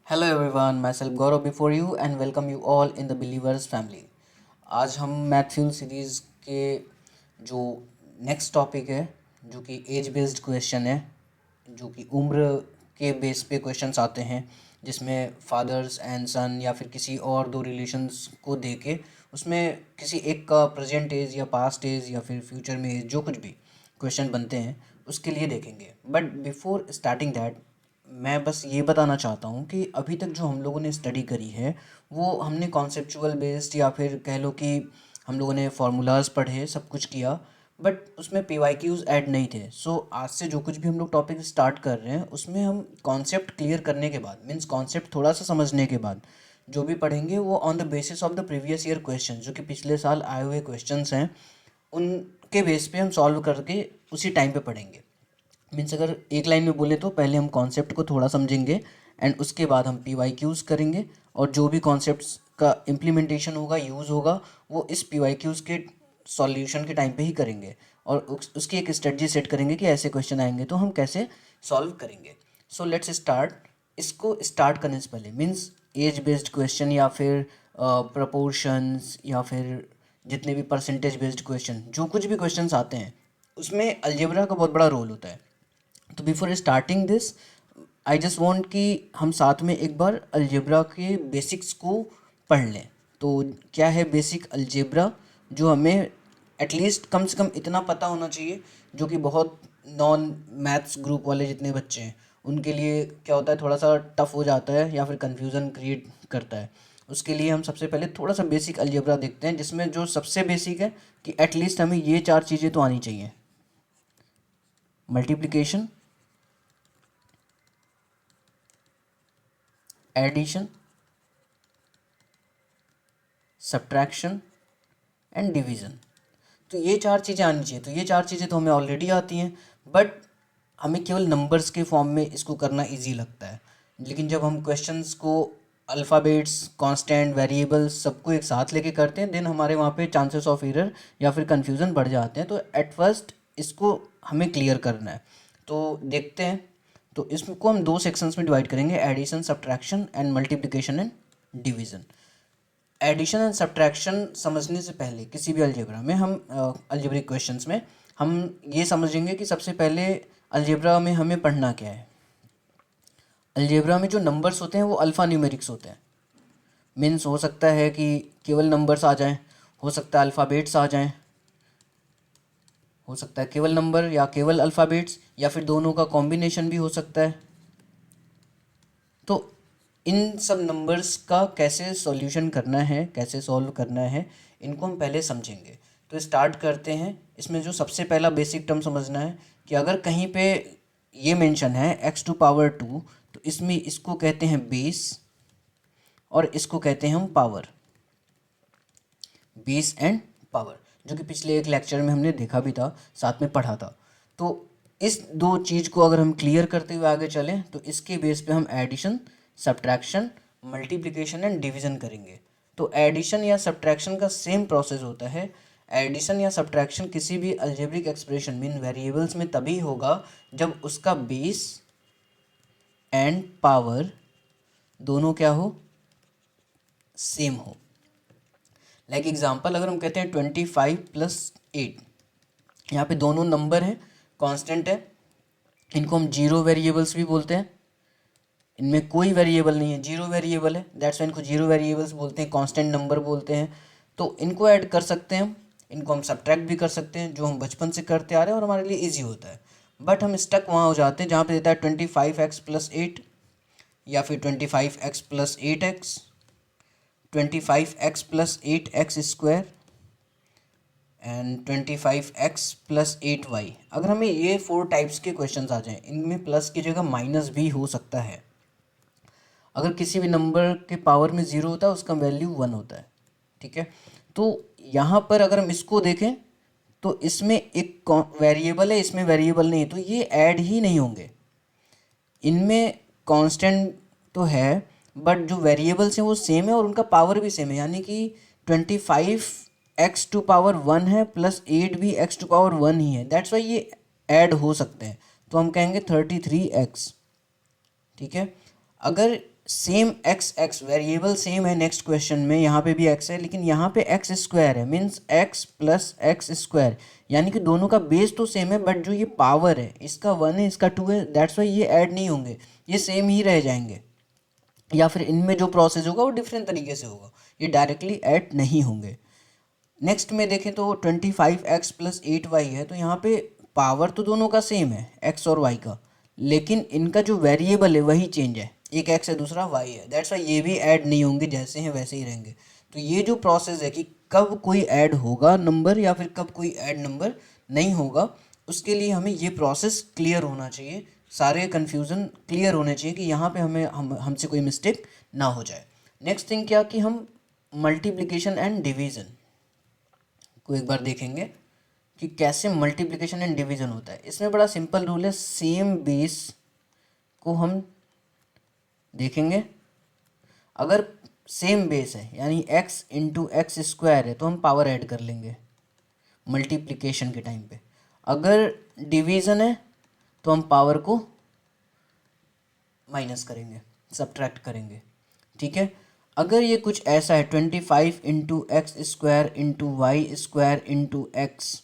Hello everyone, my self Gaurav before you and welcome you all in the believers family. आज हम math fuel series के जो next topic है, जो कि एज बेस्ड क्वेश्चन है, जो कि उम्र के बेस पे क्वेश्चंस आते हैं, जिसमें फादर्स एंड सन या फिर किसी और दो रिलेशंस को दे के उसमें किसी एक का प्रेजेंट एज या पास्ट एज या फिर फ्यूचर में एज जो कुछ भी क्वेश्चन बनते हैं उसके लिए देखेंगे। बट बिफोर स्टार्टिंग दैट मैं बस ये बताना चाहता हूँ कि अभी तक जो हम लोगों ने स्टडी करी है वो हमने कॉन्सेप्चुअल बेस्ड या फिर कह लो कि हम लोगों ने फार्मूलाज पढ़े, सब कुछ किया, बट उसमें पीवाईक्यूज ऐड नहीं थे। सो आज से जो कुछ भी हम लोग टॉपिक स्टार्ट कर रहे हैं उसमें हम कॉन्सेप्ट क्लियर करने के बाद, मीन्स कॉन्सेप्ट थोड़ा सा समझने के बाद जो भी पढ़ेंगे वो on the basis of the previous year question, जो कि पिछले साल आए हुए क्वेश्चंस हैं, उनके बेस पे हम सॉल्व करके उसी टाइम पे पढ़ेंगे। मीन्स अगर एक लाइन में बोले तो पहले हम कॉन्सेप्ट को थोड़ा समझेंगे एंड उसके बाद हम पीवाईक्यूज़ करेंगे, और जो भी कॉन्सेप्ट्स का इम्प्लीमेंटेशन होगा, यूज़ होगा, वो इस पीवाईक्यूज़ के सॉल्यूशन के टाइम पे ही करेंगे, और उसकी एक स्ट्रेटजी सेट करेंगे कि ऐसे क्वेश्चन आएंगे तो हम कैसे सॉल्व करेंगे। So let's start. इसको स्टार्ट करने से पहले मीन्स एज बेस्ड क्वेश्चन या फिर प्रपोर्शंस या फिर जितने भी परसेंटेज बेस्ड क्वेश्चन, जो कुछ भी क्वेश्चंस आते हैं उसमें अलजेब्रा का बहुत बड़ा रोल होता है। तो before starting this I just want कि हम साथ में एक बार अलजेब्रा के बेसिक्स को पढ़ लें। तो क्या है बेसिक अलजेब्रा, जो हमें एटलीस्ट कम से कम इतना पता होना चाहिए, जो कि बहुत नॉन मैथ्स ग्रुप वाले जितने बच्चे हैं उनके लिए क्या होता है, थोड़ा सा टफ हो जाता है या फिर कन्फ्यूज़न क्रिएट करता है। उसके लिए हम सबसे पहले थोड़ा सा बेसिक अलजेब्रा देखते हैं, जिसमें जो सबसे बेसिक है कि एटलीस्ट हमें ये चार चीज़ें तो आनी चाहिए: multiplication, addition, subtraction and division. तो ये चार चीज़ें आनी चाहिए। तो ये चार चीज़ें तो हमें ऑलरेडी आती हैं, बट हमें केवल नंबर्स के फॉर्म में इसको करना इजी लगता है। लेकिन जब हम क्वेश्चंस को अल्फ़ाबेट्स, कांस्टेंट, वेरिएबल्स सबको एक साथ लेके करते हैं, देन हमारे वहाँ पे चांसेस ऑफ एरर या फिर कन्फ्यूज़न बढ़ जाते हैं। तो एट फर्स्ट इसको हमें क्लियर करना है। तो देखते हैं। तो इसको हम दो सेक्शंस में डिवाइड करेंगे: addition, subtraction and multiplication and division. Addition and subtraction समझने से पहले किसी भी अलजेब्रा में हम अलजेब्रिक क्वेश्चंस में हम ये समझेंगे कि सबसे पहले अलजेब्रा में हमें पढ़ना क्या है। अलजेब्रा में जो नंबर्स होते हैं वो अल्फ़ा न्यूमेरिक्स होते हैं। मीन्स हो सकता है कि केवल नंबर्स आ जाएं, हो सकता है अल्फ़ाबेट्स आ जाएं, हो सकता है केवल नंबर या केवल अल्फ़ाबेट्स, या फिर दोनों का कॉम्बिनेशन भी हो सकता है। तो इन सब नंबर्स का कैसे सॉल्यूशन करना है, कैसे सॉल्व करना है, इनको हम पहले समझेंगे। तो स्टार्ट करते हैं। इसमें जो सबसे पहला बेसिक टर्म समझना है कि अगर कहीं पे ये मेंशन है x⁴, तो इसमें इसको कहते हैं बेस और इसको कहते हैं हम पावर, बेस एंड पावर, जो कि पिछले एक लेक्चर में हमने देखा भी था, साथ में पढ़ा था। तो इस दो चीज़ को अगर हम क्लियर करते हुए आगे चलें तो इसके बेस पे हम addition, subtraction, multiplication and division करेंगे। तो एडिशन या सब्ट्रैक्शन का सेम प्रोसेस होता है। एडिशन या सब्ट्रैक्शन किसी भी अलजेब्रिक एक्सप्रेशन मीन वेरिएबल्स में तभी होगा जब उसका बेस एंड पावर दोनों क्या हो, सेम हो। लाइक एग्जांपल, अगर हम कहते हैं 25 + 8, यहाँ पे दोनों नंबर हैं, कांस्टेंट है, इनको हम जीरो वेरिएबल्स भी बोलते हैं। इनमें कोई वेरिएबल नहीं है, जीरो वेरिएबल है, दैट्स वाई इनको जीरो वेरिएबल्स बोलते हैं, कांस्टेंट नंबर बोलते हैं। तो इनको ऐड कर सकते हैं हम, इनको हम सब्ट्रैक्ट भी कर सकते हैं, जो हम बचपन से करते आ रहे हैं और हमारे लिए ईजी होता है। बट हम स्टक वहाँ हो जाते हैं जहाँ पे देता है 25x + 8, या फिर 25x + 8x, 25x + 8x² and 25x + 8y। अगर हमें ये 4 टाइप्स के क्वेश्चंस आ जाएं, इनमें प्लस की जगह माइनस भी हो सकता है। अगर किसी भी नंबर के पावर में ज़ीरो होता है उसका वैल्यू 1 होता है, ठीक है। तो यहाँ पर अगर हम इसको देखें तो इसमें एक वेरिएबल है, इसमें वेरिएबल नहीं है, तो ये ऐड ही नहीं होंगे। इनमें कांस्टेंट तो है बट जो वेरिएबल्स हैं वो सेम है और उनका पावर भी सेम है, यानी कि 25x⁴ है प्लस 8 भी x⁴ ही है, दैट्स वाई ये ऐड हो सकते हैं। तो हम कहेंगे 33x, ठीक है। अगर सेम एक्स वेरिएबल सेम है नेक्स्ट क्वेश्चन में, यहाँ पे भी एक्स है लेकिन यहाँ पे एक्स स्क्वायर है, means x plus x square, यानी कि दोनों का बेस तो सेम है बट जो ये पावर है इसका 1 है इसका 2 है, दैट्स वाई ये ऐड नहीं होंगे, ये सेम ही रह जाएंगे, या फिर इनमें जो प्रोसेस होगा वो डिफरेंट तरीके से होगा, ये डायरेक्टली ऐड नहीं होंगे। नेक्स्ट में देखें तो 25x प्लस 8y है, तो यहाँ पे पावर तो दोनों का सेम है x और y का, लेकिन इनका जो वेरिएबल है वही चेंज है, एक x है दूसरा y है, दैट्स वाई ये भी ऐड नहीं होंगे, जैसे हैं वैसे ही रहेंगे। तो ये जो प्रोसेस है कि कब कोई ऐड होगा नंबर या फिर कब कोई ऐड नंबर नहीं होगा, उसके लिए हमें ये प्रोसेस क्लियर होना चाहिए, सारे कन्फ्यूज़न क्लियर होने चाहिए कि यहाँ पे हमसे कोई मिस्टेक ना हो जाए। नेक्स्ट थिंग क्या कि हम मल्टीप्लिकेशन एंड डिवीज़न को एक बार देखेंगे कि कैसे मल्टीप्लिकेशन एंड डिवीज़न होता है। इसमें बड़ा सिंपल रूल है, सेम बेस को हम देखेंगे, अगर सेम बेस है यानी x इंटू एक्स स्क्वायर है तो हम पावर ऐड कर लेंगे मल्टीप्लिकेशन के टाइम पे, अगर डिवीज़न है तो हम पावर को माइनस करेंगे, सब्ट्रैक्ट करेंगे, ठीक है। अगर ये कुछ ऐसा है 25 into x square into y square into x,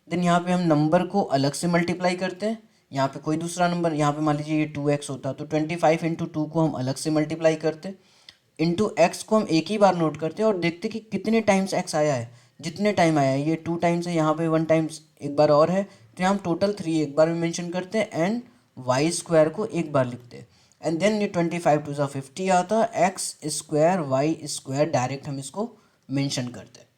then यहाँ पे हम नंबर को अलग से मल्टीप्लाई करते हैं, यहाँ पे कोई दूसरा नंबर, यहाँ पे मान लीजिए ये 2x होता तो 25 इंटू 2 को हम अलग से मल्टीप्लाई करते, इंटू एक्स को हम एक ही बार नोट करते हैं और देखते कि कितने टाइम्स x आया है, जितने टाइम आया है, ये 2 टाइम्स है, यहाँ पे 1 टाइम्स एक बार और है, तो यहाँ हम टोटल 3 एक बार में मेंशन करते हैं एंड वाई स्क्वायर को एक बार लिखते हैं, एंड देन ये 25 टू 50 आता है, x square y square direct हम इसको मेंशन करते हैं।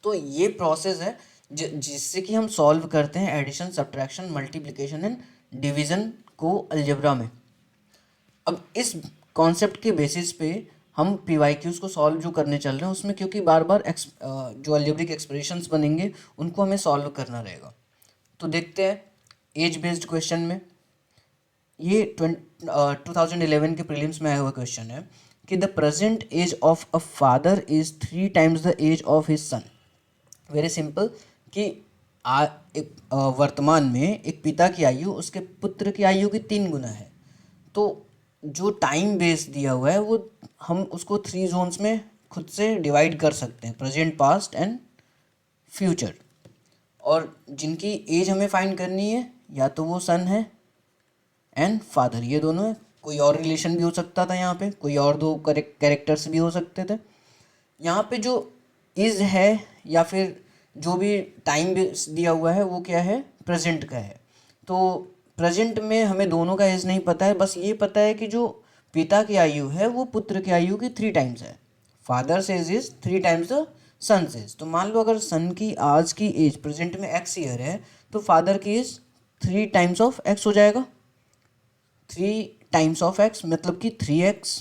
तो ये प्रोसेस है जिससे कि हम सॉल्व करते हैं addition subtraction multiplication and division को अलजेब्रा में। अब इस कॉन्सेप्ट के बेसिस पे हम PYQs को सॉल्व जो करने चल रहे हैं उसमें, क्योंकि बार बार जो अलजेब्रिक एक्सप्रेशंस बनेंगे उनको हमें सॉल्व करना रहेगा। तो देखते हैं एज बेस्ड क्वेश्चन में, ये 2011 के प्रीलिम्स में आया हुआ क्वेश्चन है कि the present age of a father is 3 times the age of his son. Very simple कि वर्तमान में एक पिता की आयु उसके पुत्र की आयु की 3 गुना है, तो जो टाइम बेस दिया हुआ है वो हम उसको 3 जोन्स में खुद से डिवाइड कर सकते हैं, प्रेजेंट पास्ट एंड फ्यूचर, और जिनकी एज हमें फाइंड करनी है या तो वो सन है एंड फादर, ये दोनों है, कोई और रिलेशन भी हो सकता था, यहाँ पे कोई और 2 कैरेक्टर्स भी हो सकते थे। यहाँ पे जो इज है या फिर जो भी टाइम दिया हुआ है वो क्या है, प्रेजेंट का है, तो प्रेजेंट में हमें दोनों का एज नहीं पता है, बस ये पता है कि जो पिता की आयु है वो पुत्र की आयु की 3 टाइम्स है, father's age is 3 times the son's age. तो मान लो अगर सन की आज की एज प्रेजेंट में x ईयर है तो फादर की एज 3 टाइम्स ऑफ x हो जाएगा, 3 टाइम्स ऑफ x मतलब कि 3x।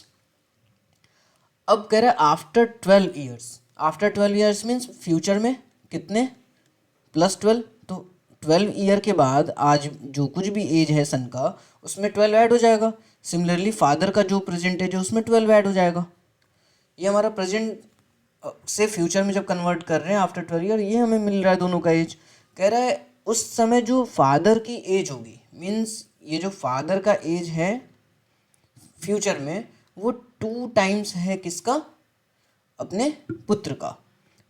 अब कह रहा है after 12 years, after 12 years means future में कितने, +12, तो 12 ईयर के बाद आज जो कुछ भी एज है सन का उसमें 12 ऐड हो जाएगा, सिमिलरली फादर का जो प्रेजेंट एज है उसमें 12 ऐड हो जाएगा। ये हमारा प्रेजेंट से फ्यूचर में जब कन्वर्ट कर रहे हैं आफ्टर 12 ईयर, ये हमें मिल रहा है दोनों का एज। कह रहा है उस समय जो फादर की एज होगी, मीन्स ये जो फादर का एज है फ्यूचर में वो 2 टाइम्स है किसका, अपने पुत्र का,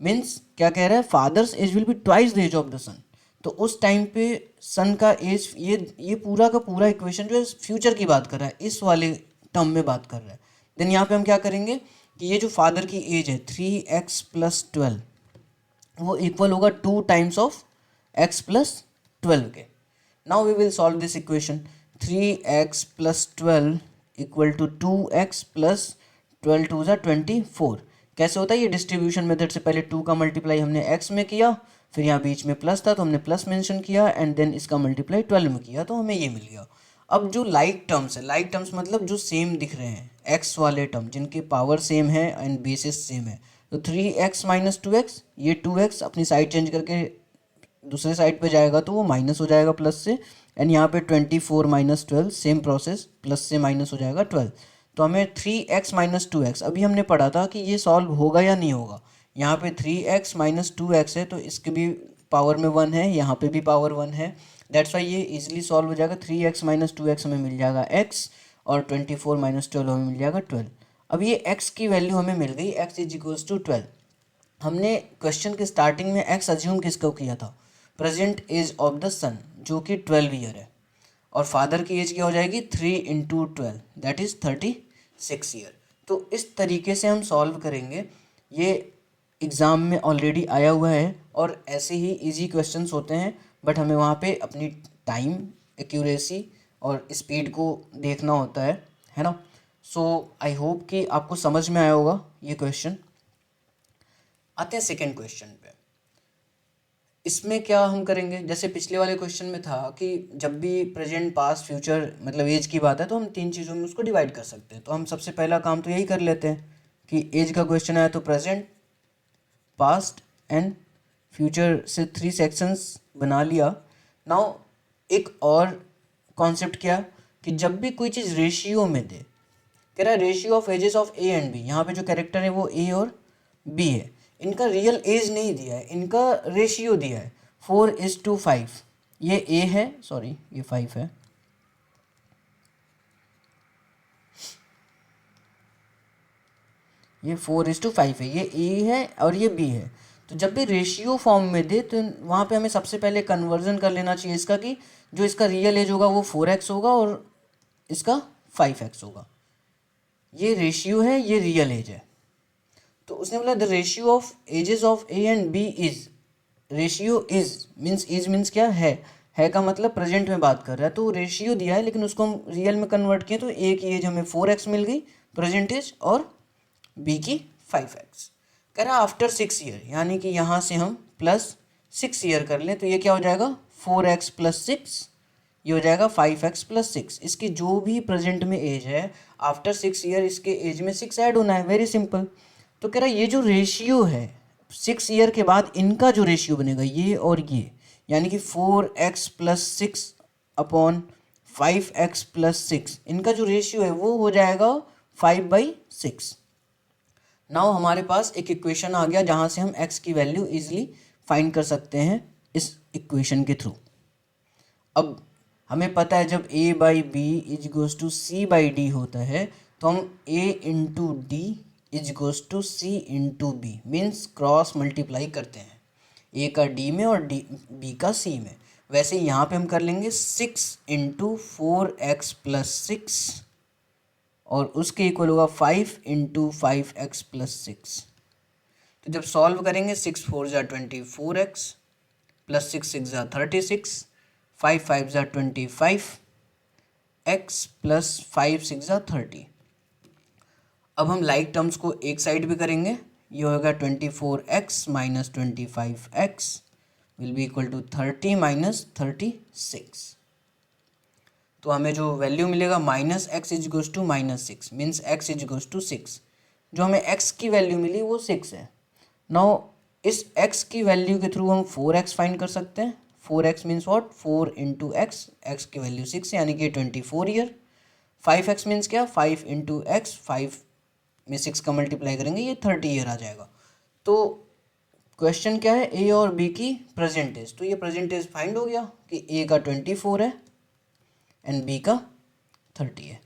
मीन्स क्या कह रहा है, father's age will be twice the age of the son. तो उस टाइम पे सन का एज, ये पूरा का पूरा इक्वेशन जो है फ्यूचर की बात कर रहा है, इस वाले टर्म में बात कर रहा है। देन यहाँ पे हम क्या करेंगे कि ये जो फादर की एज है 3x + 12 वो इक्वल होगा 2 टाइम्स ऑफ x + 12 के। Now we will solve this equation, 3x + 12 equal to 2x + 12 2 = 24। कैसे होता है ये, डिस्ट्रीब्यूशन मेथड से पहले 2 का मल्टीप्लाई हमने x में किया, फिर यहाँ बीच में प्लस था तो हमने प्लस मेंशन किया, एंड देन इसका मल्टीप्लाई 12 में किया तो हमें ये मिल गया। अब जो लाइक टर्म्स है, लाइक टर्म्स मतलब जो सेम दिख रहे हैं, x वाले टर्म जिनके पावर सेम है एंड बेसिस सेम है, तो 3x - 2x, ये 2x अपनी साइड चेंज करके दूसरे साइड पे जाएगा तो वो माइनस हो जाएगा प्लस से, एंड यहाँ पे 24 - 12 सेम प्रोसेस, प्लस से माइनस हो जाएगा 12। तो हमें 3x - 2x, अभी हमने पढ़ा था कि ये सॉल्व होगा या नहीं होगा, यहाँ पे 3x - 2x है तो इसके भी पावर में 1 है, यहाँ पे भी पावर 1 है, दैट्स वाई ये इजीली सॉल्व हो जाएगा। 3x - 2x हमें मिल जाएगा x, और 24 माइनस 12 हमें मिल जाएगा 12। अब ये x की वैल्यू हमें मिल गई, x इज इक्वल्स टू 12। हमने क्वेश्चन के स्टार्टिंग में x अज्यूम किसको किया था, प्रेजेंट एज ऑफ द सन, जो कि 12 ईयर है, और फादर की एज क्या हो जाएगी 3 इंटू 12 दैट इज़ 36 ईयर। तो इस तरीके से हम सॉल्व करेंगे। ये एग्ज़ाम में ऑलरेडी आया हुआ है और ऐसे ही इजी क्वेश्चंस होते हैं, बट हमें वहाँ पे अपनी टाइम, एक्यूरेसी और स्पीड को देखना होता है ना। सो आई होप कि आपको समझ में आया होगा ये क्वेश्चन। आते हैं सेकेंड क्वेश्चन पे। इसमें क्या हम करेंगे, जैसे पिछले वाले क्वेश्चन में था कि जब भी प्रेजेंट पास्ट फ्यूचर मतलब एज की बात है तो हम 3 चीज़ों में उसको डिवाइड कर सकते हैं। तो हम सबसे पहला काम तो यही कर लेते हैं कि एज का क्वेश्चन आया तो प्रेजेंट, पास्ट एंड फ्यूचर से 3 सेक्शंस बना लिया। नाउ एक और कॉन्सेप्ट क्या कि जब भी कोई चीज़ रेशियो में दे, कह रहा है ratio of ages of A and B, यहाँ पे जो कैरेक्टर है वो ए और बी है, इनका रियल एज नहीं दिया है, इनका रेशियो दिया है 4:5। ये ए है, सॉरी ये 5 है, ये 4:5 है, ये ए है और ये बी है। तो जब भी रेशियो फॉर्म में दे तो वहाँ पे हमें सबसे पहले कन्वर्जन कर लेना चाहिए इसका, कि जो इसका रियल एज होगा वो 4x होगा और इसका 5x होगा। ये रेशियो है, ये रियल एज है। तो उसने बोला the ratio of ages of A and B is, ratio is means क्या है का मतलब प्रेजेंट में बात कर रहा है। तो रेशियो दिया है लेकिन उसको हम रियल में कन्वर्ट किए तो ए की एज हमें 4x मिल गई प्रेजेंट एज और बी की 5x। कह रहा आफ्टर 6 ईयर, यानी कि यहाँ से हम प्लस 6 ईयर कर लें तो ये क्या हो जाएगा 4x प्लस 6, ये हो जाएगा 5x प्लस 6। इसकी जो भी प्रेजेंट में एज है आफ्टर 6 ईयर इसके एज में 6 ऐड होना है, वेरी सिंपल। तो कह रहा है ये जो रेशियो है 6 ईयर के बाद इनका जो रेशियो बनेगा ये और ये, यानी कि 4x plus 6 upon 5x plus 6, इनका जो रेशियो है वो हो जाएगा 5/6। नाउ हमारे पास एक इक्वेशन आ गया जहाँ से हम x की वैल्यू इजीली फाइंड कर सकते हैं इस इक्वेशन के थ्रू। अब हमें पता है जब a by B is equals to C by D होता है तो हम a into D is equals to C into B means cross multiply करते हैं, a का d में और b का c में। वैसे यहाँ पे हम कर लेंगे 6 इंटू 4x प्लस 6 और उसके इक्वल होगा 5 इंटू 5x प्लस 6। तो जब सॉल्व करेंगे 6 4 ज़ा 24x प्लस 6 6 ज़ा 36, 5 5 ज़ा 25 x प्लस 5 6 ज़ा 30। अब हम लाइक टर्म्स को एक साइड भी करेंगे, ये होगा 24x minus 25x will be equal to 30 minus 36। तो हमें जो वैल्यू मिलेगा minus x is equals to minus 6 means x is equals to 6। जो हमें x की वैल्यू मिली वो 6 है। नाउ इस x की वैल्यू के थ्रू हम 4x फाइंड कर सकते हैं। 4x means what 4 into x, x की वैल्यू 6 यानी कि 24 ईयर। 5x मीन्स क्या 5 इंटू एक्स, 5 में 6 का मल्टीप्लाई करेंगे ये 30 ईयर आ जाएगा। तो क्वेश्चन क्या है a और b की प्रेजेंटेज, तो ये प्रेजेंटेज फाइंड हो गया कि a का 24 है एंड बी का 30 है।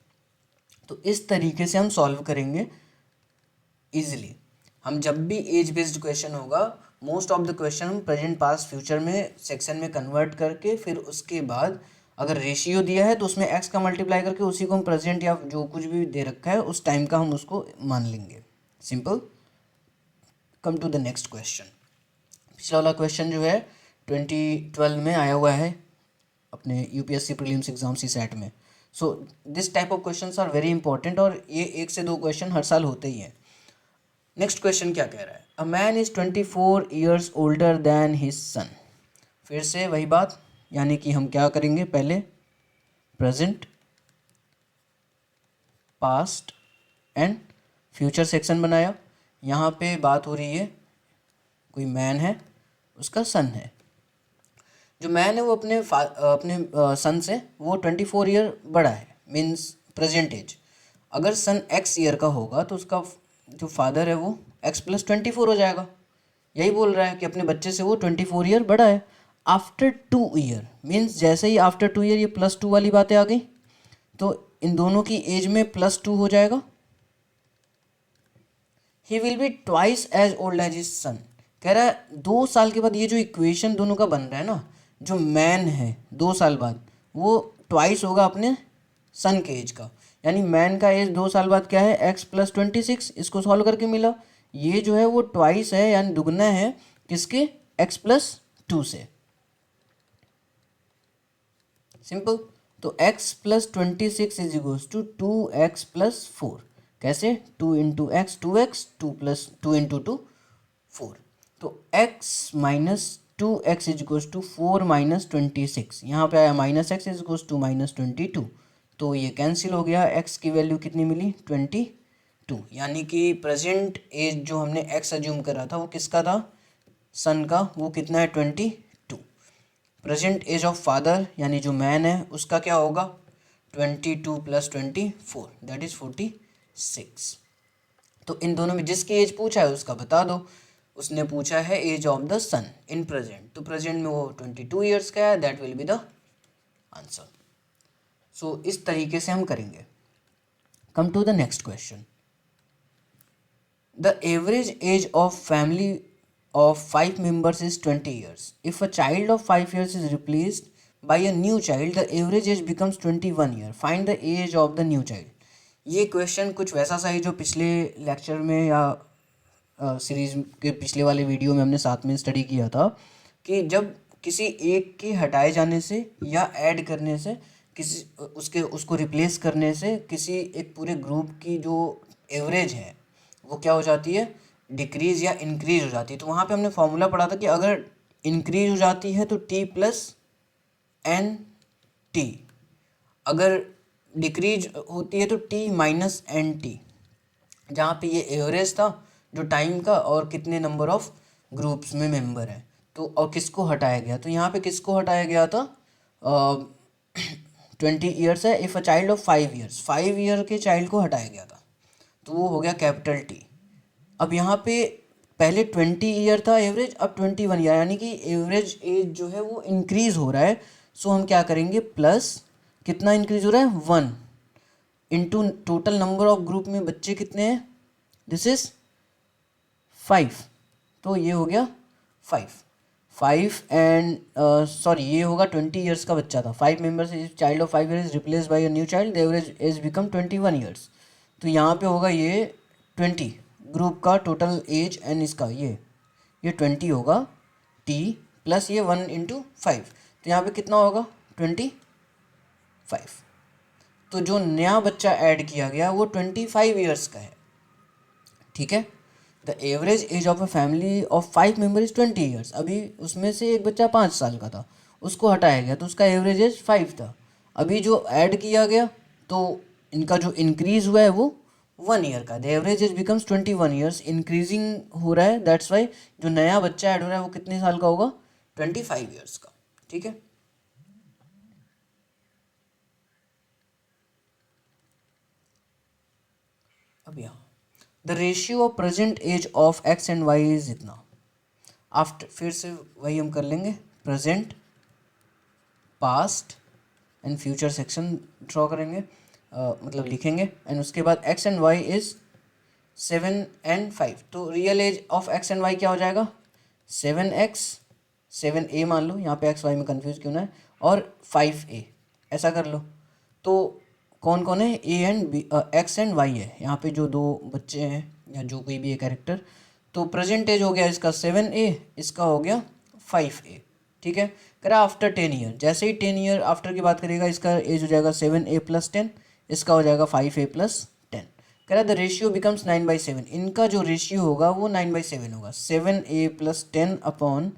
तो इस तरीके से हम सॉल्व करेंगे इजीली। हम जब भी एज बेस्ड क्वेश्चन होगा मोस्ट ऑफ द क्वेश्चन हम प्रेजेंट पास्ट फ्यूचर में सेक्शन में कन्वर्ट करके फिर उसके बाद अगर रेशियो दिया है तो उसमें x का मल्टीप्लाई करके उसी को हम प्रेजेंट या जो कुछ भी दे रखा है उस टाइम का हम उसको मान लेंगे। Simple. Come to the next question. पिछला वाला क्वेश्चन जो है 2012 में आया हुआ है अपने यूपीएससी प्रीलिम्स एग्जाम सीसैट में। So this type of questions are very important और ये 1 से 2 क्वेश्चन हर साल होते ही हैं। नेक्स्ट क्वेश्चन क्या कह रहा है, a man is 24 years older than his son. फिर से वही बात, यानी कि हम क्या करेंगे पहले present, past and future section बनाया। यहाँ पे बात हो रही है कोई मैन है उसका सन है। जो मैन है वो अपने सन से वो 24 ईयर बड़ा है मीन्स प्रेजेंट एज। अगर सन x ईयर का होगा तो उसका जो फादर है वो x प्लस 24 हो जाएगा। यही बोल रहा है कि अपने बच्चे से वो 24 ईयर बड़ा है। आफ्टर 2 ईयर मीन्स जैसे ही आफ्टर 2 ईयर ये +2 वाली बातें आ गई तो इन दोनों की एज में +2 हो जाएगा। He will be twice as old as his son. कह रहा है 2 साल के बाद ये जो इक्वेशन दोनों का बन रहा है ना, जो मैन है 2 साल बाद वो ट्वाइस होगा अपने सन के एज का। यानी मैन का एज 2 साल बाद क्या है, x+26, इसको सॉल्व करके मिला। ये जो है वो ट्वाइस है यानी दुगना है किसके, x+2 से। सिंपल। तो x+26 is equals to 2x+4। कैसे, 2 × x 2x, 2 + 2 × 4। तो x - 2x is equals to 4 - 26। यहाँ पे आया -x इज इक्वल्स टू -22। तो ये कैंसिल हो गया। x की वैल्यू कितनी मिली, 22। यानी कि प्रेजेंट एज जो हमने x अज्यूम करा था वो किसका था, सन का, वो कितना है, 22। प्रेजेंट एज ऑफ फादर यानी जो मैन है उसका क्या होगा, 22 + 24 दैट इज़ 46। तो इन दोनों में जिसकी एज पूछा है उसका बता दो। उसने पूछा है age of the son in present, तो प्रेजेंट में वो 22 ईयर्स का है, that will be the answer. So इस तरीके से हम करेंगे। Come to the next question. The average age of family of 5 members is 20 years. If a child of 5 years is replaced by a new child, the average age becomes 21 year. Find the age of the new child. ये question कुछ वैसा सा ही जो पिछले lecture में या series के पिछले वाले वीडियो में हमने साथ में स्टडी किया था कि जब किसी एक के हटाए जाने से या ऐड करने से, किसी उसको रिप्लेस करने से किसी एक पूरे ग्रुप की जो एवरेज है वो क्या हो जाती है, डिक्रीज या इंक्रीज हो जाती है। तो वहाँ पे हमने फॉर्मूला पढ़ा था कि अगर इंक्रीज हो जाती है तो T+NT, अगर डिक्रीज होती है तो T-NT। जहाँ पे ये एवरेज था जो टाइम का और कितने नंबर ऑफ ग्रुप्स में मेंबर हैं, तो और किसको हटाया गया, तो यहाँ पे किसको हटाया गया था, 20 ईयर्स है। If a child of 5 years, 5 year के चाइल्ड को हटाया गया था, तो वो हो गया कैपिटल T। अब यहाँ पे पहले 20 ईयर था एवरेज, अब 21 ईयर, यानी कि एवरेज एज जो है वो इंक्रीज हो रहा है। सो हम क्या करेंगे, प्लस कितना इंक्रीज हो रहा है, 1 into total number of group में बच्चे कितने हैं, दिस इज 5। तो ये हो गया 5 एंड सॉरी ये होगा 20 ईयर्स का बच्चा था, 5 members, child of 5 years replace by a new child, the average as become 21 years. तो यहाँ पे होगा ये 20 ग्रुप का टोटल एज एंड इसका ये 20 होगा T प्लस ये 1 × 5, तो यहाँ पे कितना होगा 25। तो जो नया बच्चा ऐड किया गया वो 25 ईयर्स का है, ठीक है। The average age of a family of 5 member is 20 years. अभी उसमें से एक बच्चा 5 साल का था, उसको हटाया गया तो उसका एवरेज एज 5 था। अभी जो ऐड किया गया तो इनका जो इंक्रीज हुआ है वो 1 ईयर का, the average as becomes 21 years, increasing हो रहा है, दैट्स वाई जो नया बच्चा ऐड हो रहा है वो कितने साल का होगा, 25 ईयर्स का, ठीक है। अब यहाँ the ratio of present age of x and y is इतना। आफ्टर फिर से वही हम कर लेंगे, present, past and future section draw करेंगे, मतलब लिखेंगे, एंड उसके बाद x and y is 7 and 5। तो real age of x and y क्या हो जाएगा, 7x, 7a मान लो, यहाँ पे x y में कंफ्यूज क्यों ना है, और 5a, ऐसा कर लो। तो कौन कौन है, A and B, x and y है यहाँ पे जो दो बच्चे हैं या जो कोई भी एक कैरेक्टर। तो प्रेजेंट एज हो गया इसका 7a, इसका हो गया 5a, ठीक है। करा आफ्टर 10 ईयर, जैसे ही 10 ईयर आफ्टर की बात करेगा इसका एज हो जाएगा 7a + 10, इसका हो जाएगा 5a + 10। कह रहा द रेशियो बिकम्स 9/7, इनका जो रेशियो होगा वो 9/7 होगा। 7a + 10 अपॉन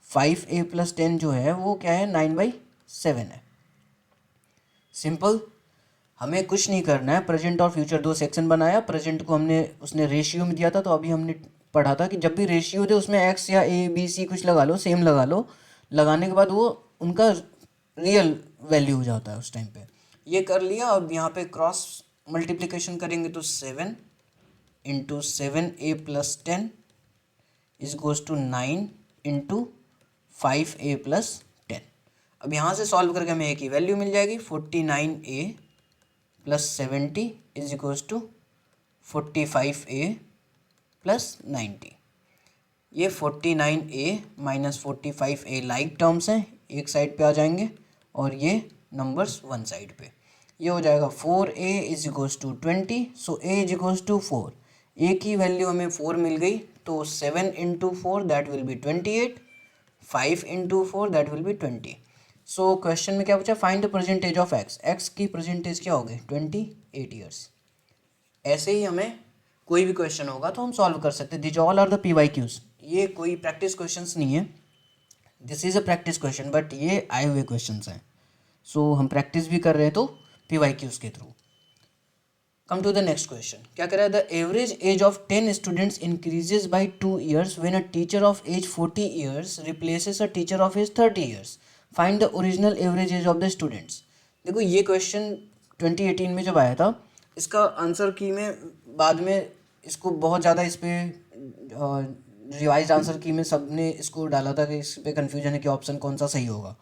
5a + 10 जो है वो क्या है, 9/7 है। सिंपल, हमें कुछ नहीं करना है, प्रेजेंट और फ्यूचर दो सेक्शन बनाया, प्रेजेंट को हमने उसने रेशियो में दिया था, तो अभी हमने पढ़ा था कि जब भी रेशियो दे उसमें x या a b c कुछ लगा लो, सेम लगा लो, लगाने के बाद वो उनका रियल वैल्यू हो जाता है उस टाइम पे। ये कर लिया। अब यहाँ पे क्रॉस मल्टीप्लिकेशन करेंगे तो 7 × 7a + 10 is goes to 9 × 5a + 10। अब यहाँ से सॉल्व करके हमें a की वैल्यू मिल जाएगी 49a plus 70 is equals to 45A plus 90। ये 49A minus 45A like terms हैं, एक साइड पे आ जाएंगे और ये नंबर्स वन साइड पे। ये हो जाएगा 4A is equals to 20, so A is equals to 4। A की वैल्यू हमें 4 मिल गई, तो 7 into 4 that will be 28, 5 into 4 that will be 20। So question में क्या पूछा, find the percentage of x. X की परसेंटेज क्या होगी, 28 ईयर्स। ऐसे ही हमें कोई भी क्वेश्चन होगा तो हम सॉल्व कर सकते हैं। This all are the PYQs। ये कोई प्रैक्टिस क्वेश्चंस नहीं है, this is a practice question, but ये आए हुए क्वेश्चंस हैं। सो हम प्रैक्टिस भी कर रहे हैं तो PYQs के through. Come to the next question, क्या कह रहा है, the average age of 10 students increases by 2 years when a teacher of age 40 years replaces a teacher of age 30 years. Find the original average age of the students. देखो ये question 2018 में जब आया था, इसका आंसर की में बाद में इसको बहुत ज़्यादा इस पर रिवाइज आंसर की में सब ने इसको डाला था कि इस पे कन्फ्यूजन है कि ऑप्शन कौन सा सही होगा,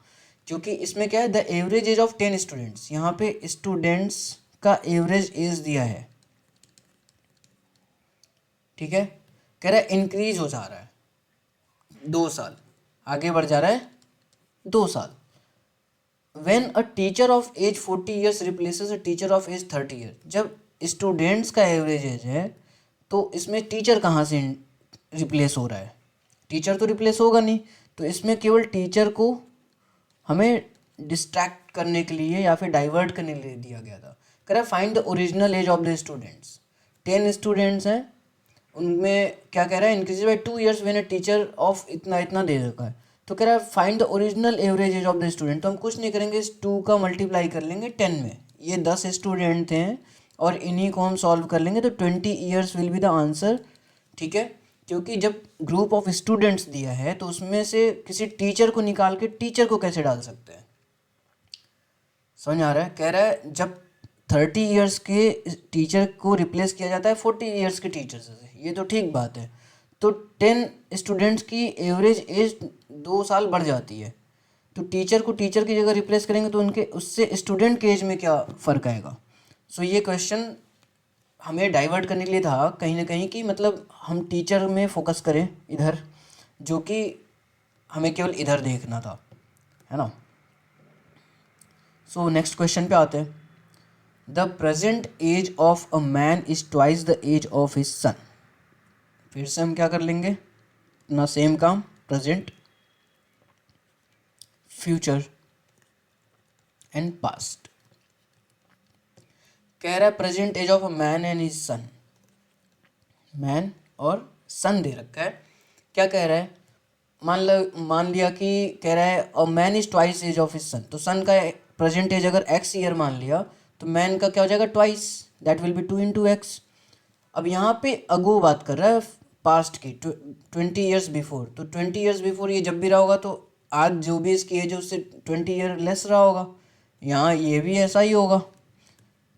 क्योंकि इसमें क्या है, the average age of 10 students, यहाँ पे स्टूडेंट्स का एवरेज एज दिया है, ठीक है। कह रहा है इंक्रीज हो जा रहा है 2 साल, आगे बढ़ जा रहा है 2 साल। When a teacher of age 40 years replaces a teacher of age 30 year. जब स्टूडेंट्स का एवरेज एज है तो इसमें टीचर कहाँ से रिप्लेस हो रहा है, टीचर तो रिप्लेस होगा नहीं, तो इसमें केवल टीचर को हमें डिस्ट्रैक्ट करने के लिए या फिर डाइवर्ट करने के लिए दिया गया था। कह रहा है find the original age of the students. 10 students हैं, उनमें क्या कह रहा है, increase by 2 years when a teacher of इतना इतना दे रखा है। तो कह रहा है find the original average age of the student. तो हम कुछ नहीं करेंगे, इस 2 का मल्टीप्लाई कर लेंगे 10 में। ये 10 स्टूडेंट थे और इन्हीं को हम सॉल्व कर लेंगे, तो 20 years will be the answer, ठीक है। क्योंकि जब ग्रुप ऑफ स्टूडेंट्स दिया है तो उसमें से किसी टीचर को निकाल के टीचर को कैसे डाल सकते हैं, समझ आ रहा है। कह रहा है जब 30 ईयर्स के टीचर को रिप्लेस किया जाता है 40 ईयर्स के टीचर से, ये तो ठीक बात है। तो 10 स्टूडेंट्स की एवरेज एज 2 साल बढ़ जाती है, तो टीचर को टीचर की जगह रिप्लेस करेंगे तो उनके उससे स्टूडेंट के एज में क्या फ़र्क आएगा। सो ये क्वेश्चन हमें डाइवर्ट करने के लिए था कहीं ना कहीं, कि मतलब हम टीचर में फोकस करें इधर, जो कि हमें केवल इधर देखना था, है ना। सो नेक्स्ट क्वेश्चन पे आते हैं। The present age of a man is twice the age of his son. फिर से हम क्या कर लेंगे, अपना सेम काम, प्रेजेंट, फ्यूचर एंड पास्ट। कह रहा है present age of a man and his son, man और सन दे रखा है। क्या कह रहा है, मान लिया कि कह रहा है a man is twice age of his son, तो सन का प्रेजेंट एज अगर एक्स ईयर मान लिया तो मैन का क्या हो जाएगा, twice, that will be 2 into x. अब यहाँ पे अगो बात कर रहा है पास्ट की, 20 ईयर्स बिफोर, तो 20 ईयर्स बिफोर ये जब भी रहा होगा तो आज जो भी इसकी एज है उससे 20 ईयर लेस रहा होगा, यहाँ ये भी ऐसा ही होगा।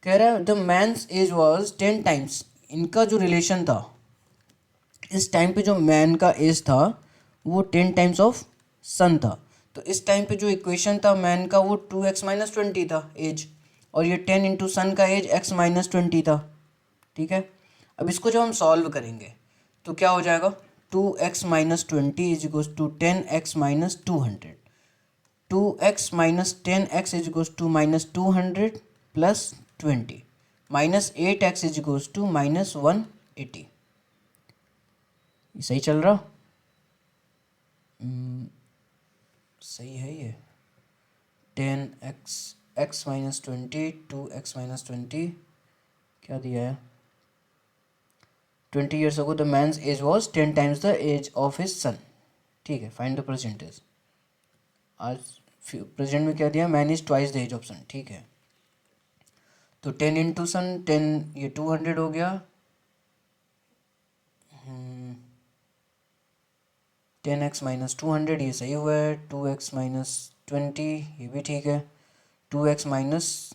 कह रहा है the man's age was 10 times, इनका जो रिलेशन था इस टाइम पे जो मैन का एज था वो 10 टाइम्स ऑफ सन था। तो इस टाइम पे जो इक्वेशन था मैन का वो 2x-20 था एज, और ये 10 इंटू सन का एज x-20 था, ठीक है। अब इसको जब हम सॉल्व करेंगे तो क्या हो जाएगा, 2x-20 is equals to 10x-200, 2x-10x is equals to -200 plus 20, -8x is equals to -180। सही चल रहा, सही है ये। 10x x-20 2x-20 क्या दिया है, 20 years ago the man's age was 10 times the age of his son, ठीक है। फाइंड द परसेंटेज, आज प्रेजेंट में क्या दिया, man is twice the age of son, ठीक है। तो 10 इंटू सन 10, ये 200 हो गया, 10x-200 ये सही हुआ है, 2x-20 ये भी ठीक है, 2x-10x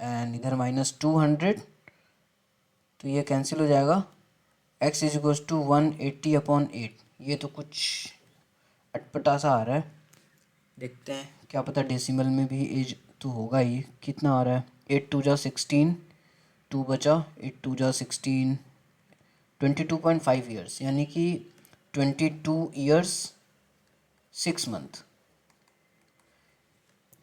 एंड इधर -200, तो ये कैंसिल हो जाएगा, x इज इक्वल्स टू 180/8। ये तो कुछ अटपटा सा आ रहा है, देखते हैं क्या पता डेसिमल में भी एज तो होगा ही, कितना आ रहा है, 8 2 जा 16, 2 बचा, 8 2 जा 16, 22.5 ईयर्स, यानी कि 22 ईयर्स 6 मंथ।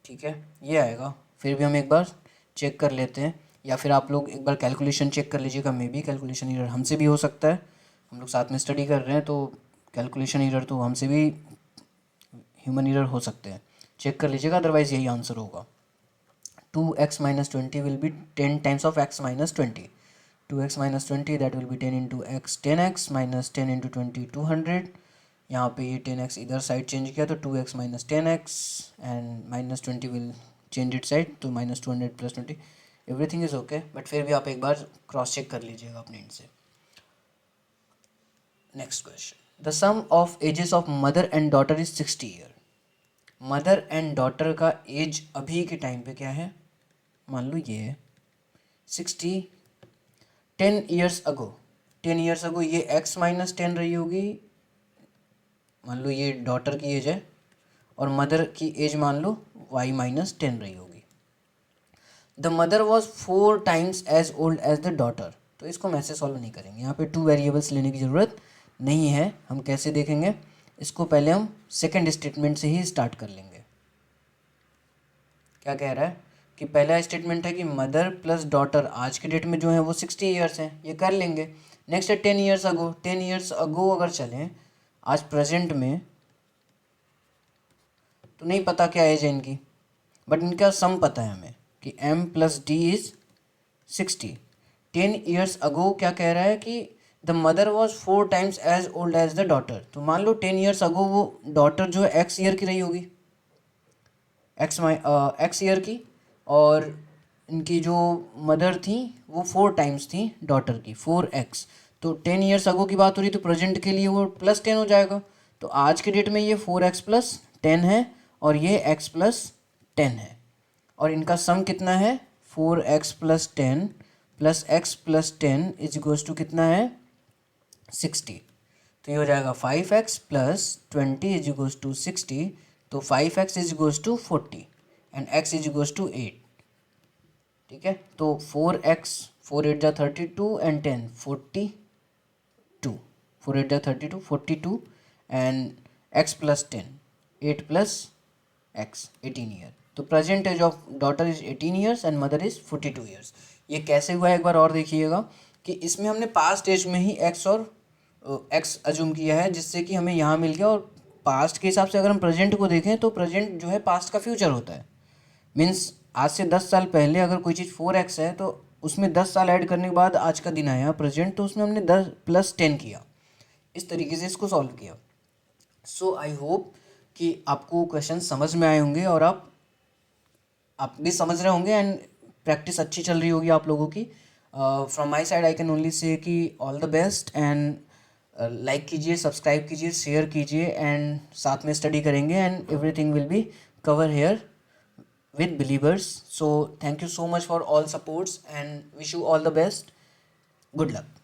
ठीक है, ये आएगा। फिर भी हम एक बार चेक कर लेते हैं, या फिर आप लोग एक बार कैलकुलेशन चेक कर लीजिएगा, मे बी कैलकुलेशन एरर हमसे भी हो सकता है, हम लोग साथ में स्टडी कर रहे हैं, तो कैलकुलेशन एरर तो हमसे भी ह्यूमन एरर हो सकते हैं। चेक कर लीजिएगा, अदरवाइज़ यही आंसर होगा। 2x - 20 will be 10 times of x - 20. 2x - 20 that will be 10 into x 10x minus 10 into 20 200. यहाँ पे ये 10x इधर साइड चेंज किया तो 2x - 10x and -20 will change its side तो -200 + 20, एवरीथिंग इज़ ओके, बट फिर भी आप एक बार क्रॉस चेक कर लीजिएगा अपने एंड से। Next question, the sum of ages of mother and daughter is 60 year. Mother and daughter का एज अभी के टाइम पे क्या है, मान लो ये है 60, 10 ईयर्स अगो, 10 ईयर्स अगो ये x - 10 रही होगी, मान लो ये डॉटर की एज है, और मदर की एज मान लो y - 10 रही होगी। The mother was 4 times as old as the daughter, तो इसको हम ऐसे सॉल्व नहीं करेंगे, यहाँ पे 2 वेरिएबल्स लेने की ज़रूरत नहीं है। हम कैसे देखेंगे इसको, पहले हम सेकेंड स्टेटमेंट से ही स्टार्ट कर लेंगे। क्या कह रहा है कि पहला स्टेटमेंट है कि मदर प्लस डॉटर आज के डेट में जो है वो 60 ईयर्स हैं, ये कर लेंगे। नेक्स्ट है 10 ईयर्स अगो, 10 ईयर्स अगो अगर चलें आज प्रेजेंट में, तो नहीं पता क्या एज है इनकी, बट इनका सम पता है हमें कि m + d is 60। 10 years ago क्या कह रहा है कि the mother was 4 times as old as the daughter, तो मान लो 10 ईयर्स अगो वो डॉटर जो है x ईयर की रही होगी, एक्स ईयर की, और इनकी जो मदर थी वो 4 times थी डॉटर की, 4x, तो 10 ईयर्स अगो की बात हो रही तो प्रेजेंट के लिए वो +10 हो जाएगा, तो आज के डेट में ये 4x + 10 है और ये x + 10 है, और इनका सम कितना है 4x + 10 + x + 10 = कितना है 60, तो ये हो जाएगा 5x + 20 = 60, तो 5x = 40 एंड x = 8। ठीक है, तो 4x 4 8 जा 32 एंड 10 42, 4 8 जा 32 42 एंड x + 10 8 + x 18 ईयर, तो present age of daughter is 18 years and mother is 42 years. ये कैसे हुआ है एक बार और देखिएगा कि इसमें हमने पास्ट एज में ही x और x अज्यूम किया है, जिससे कि हमें यहाँ मिल गया, और पास्ट के हिसाब से अगर हम प्रेजेंट को देखें तो प्रेजेंट जो है पास्ट का फ्यूचर होता है। मीन्स आज से 10 साल पहले अगर कोई चीज़ 4x है तो उसमें 10 साल ऐड करने के बाद आज का दिन आया प्रेजेंट, तो उसमें हमने 10 + 10 किया, इस तरीके से इसको सॉल्व किया। सो आई होप कि आपको क्वेश्चन समझ में आए होंगे और आप भी समझ रहे होंगे एंड प्रैक्टिस अच्छी चल रही होगी आप लोगों की। From my side I can only say कि all the best, and like कीजिए, सब्सक्राइब कीजिए, शेयर कीजिए, एंड साथ में स्टडी करेंगे and everything will be cover here with believers. So thank you so much for all supports and wish you all the best. Good luck.